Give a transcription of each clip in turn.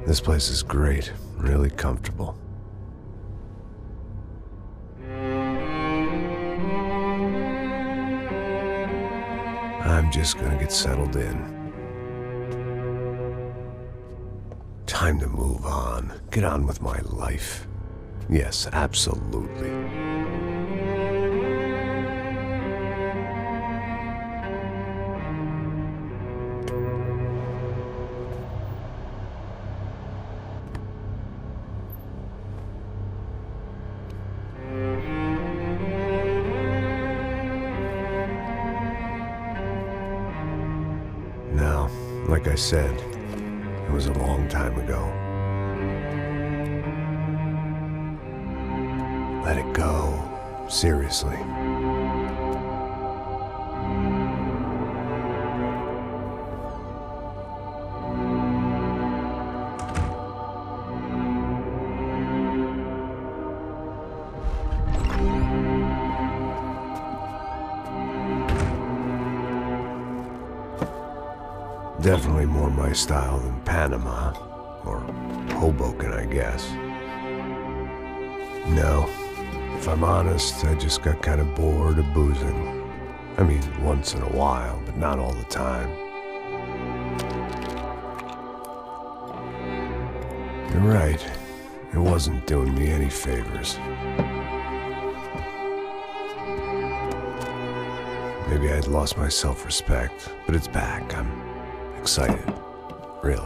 This place is great, really comfortable. I'm just gonna get settled in. Time to move on. Get on with my life. Yes, absolutely. Now, like I said, it was a long time ago. Let it go. Seriously. Definitely more my style than Panama, or Hoboken, I guess. No, if I'm honest, I just got kind of bored of boozing. I mean, once in a while, but not all the time. You're right, it wasn't doing me any favors. Maybe I'd lost my self-respect, but it's back. I'm excited, really.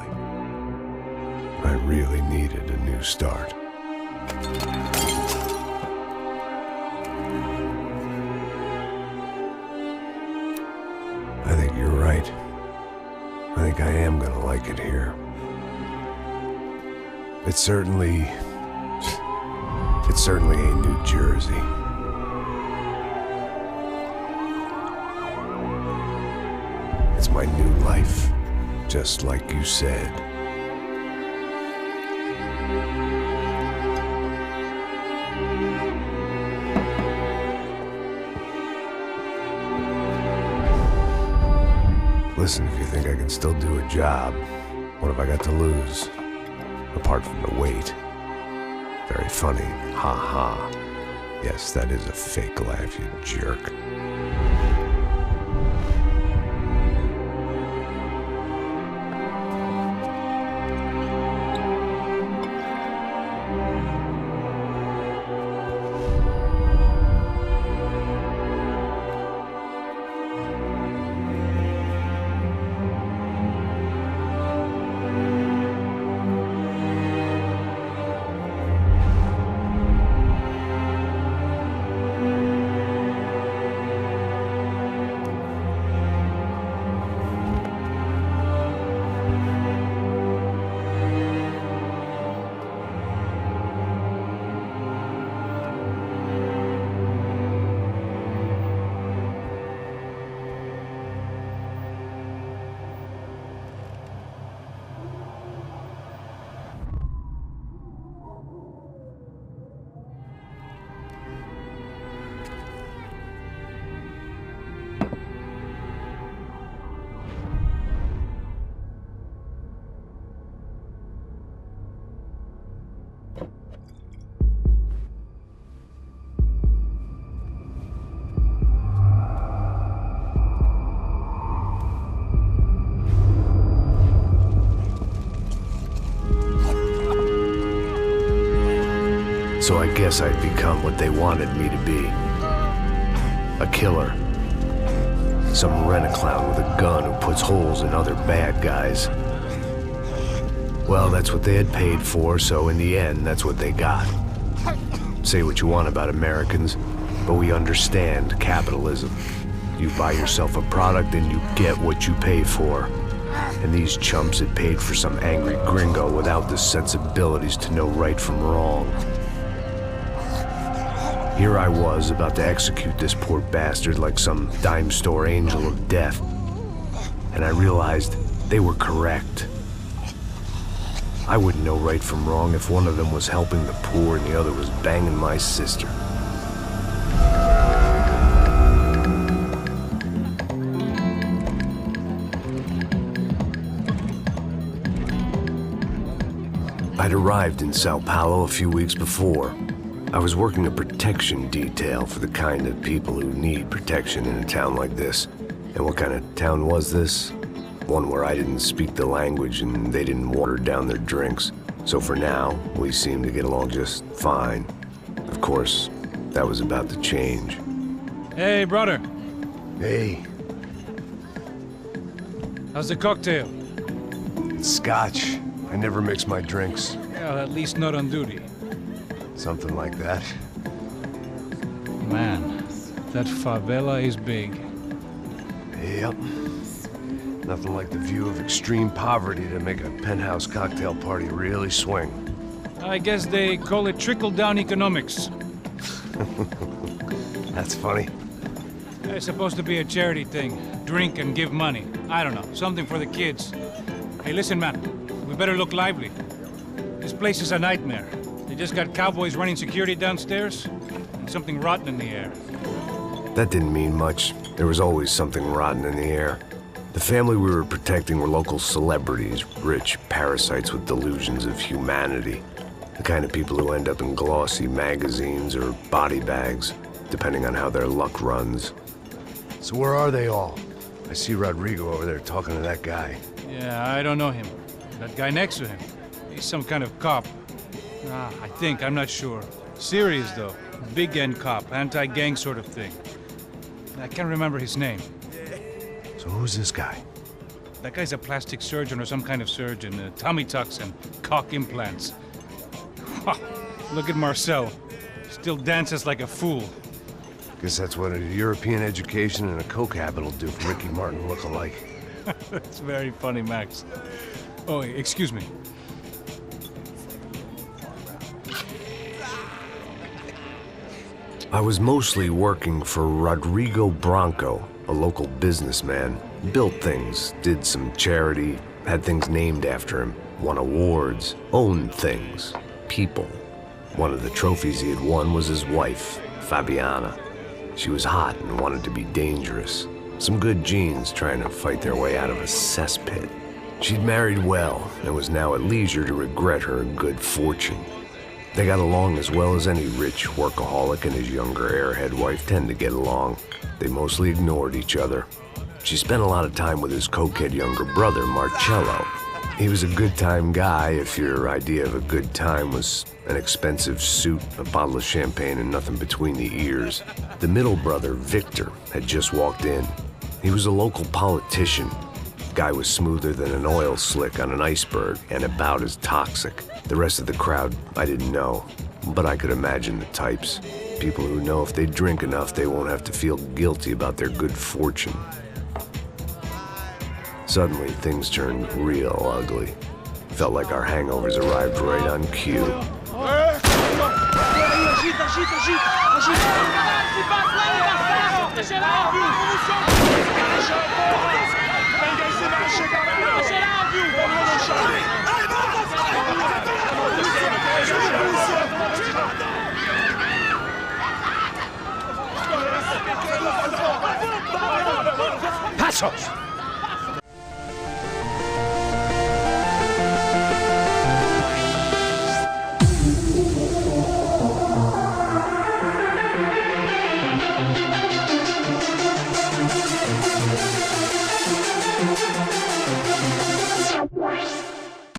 I really needed a new start. I think you're right. I think I am gonna like it here. It certainly ain't New Jersey. It's my new life. Just like you said. Listen, if you think I can still do a job, what have I got to lose? Apart from the weight. Very funny. Ha ha. Yes, that is a fake laugh, you jerk. So I guess I'd become what they wanted me to be. A killer. Some rent-a-clown with a gun who puts holes in other bad guys. Well, that's what they had paid for, so in the end, that's what they got. Say what you want about Americans, but we understand capitalism. You buy yourself a product and you get what you pay for. And these chumps had paid for some angry gringo without the sensibilities to know right from wrong. Here I was, about to execute this poor bastard like some dime store angel of death. And I realized they were correct. I wouldn't know right from wrong if one of them was helping the poor and the other was banging my sister. I'd arrived in Sao Paulo a few weeks before. I was working a protection detail for the kind of people who need protection in a town like this. And what kind of town was this? One where I didn't speak the language and they didn't water down their drinks. So for now, we seemed to get along just fine. Of course, that was about to change. Hey, brother. Hey. How's the cocktail? It's scotch. I never mix my drinks. Well, at least not on duty. Something like that. Man, that favela is big. Yep. Nothing like the view of extreme poverty to make a penthouse cocktail party really swing. I guess they call it trickle-down economics. That's funny. It's supposed to be a charity thing. Drink and give money. I don't know, something for the kids. Hey, listen, man. We better look lively. This place is a nightmare. They just got cowboys running security downstairs, and something rotten in the air. That didn't mean much. There was always something rotten in the air. The family we were protecting were local celebrities, rich parasites with delusions of humanity. The kind of people who end up in glossy magazines or body bags, depending on how their luck runs. So where are they all? I see Rodrigo over there talking to that guy. Yeah, I don't know him. That guy next to him. He's some kind of cop. I think, I'm not sure. Serious, though. Big end cop, anti-gang sort of thing. I can't remember his name. So who's this guy? That guy's a plastic surgeon or some kind of surgeon. Tummy tucks and cock implants. Look at Marcel. Still dances like a fool. Guess that's what a European education and a coke habit will do for Ricky Martin look-alike. That's very funny, Max. Oh, excuse me. I was mostly working for Rodrigo Branco, a local businessman. Built things, did some charity, had things named after him, won awards, owned things, people. One of the trophies he had won was his wife, Fabiana. She was hot and wanted to be dangerous. Some good genes trying to fight their way out of a cesspit. She'd married well and was now at leisure to regret her good fortune. They got along as well as any rich workaholic and his younger airhead wife tend to get along. They mostly ignored each other. She spent a lot of time with his cokehead younger brother, Marcello. He was a good-time guy if your idea of a good time was an expensive suit, a bottle of champagne, and nothing between the ears. The middle brother, Victor, had just walked in. He was a local politician. Guy was smoother than an oil slick on an iceberg and about as toxic. The rest of the crowd, I didn't know, but I could imagine the types. People who know if they drink enough, they won't have to feel guilty about their good fortune. Suddenly, things turned real ugly. Felt like our hangovers arrived right on cue.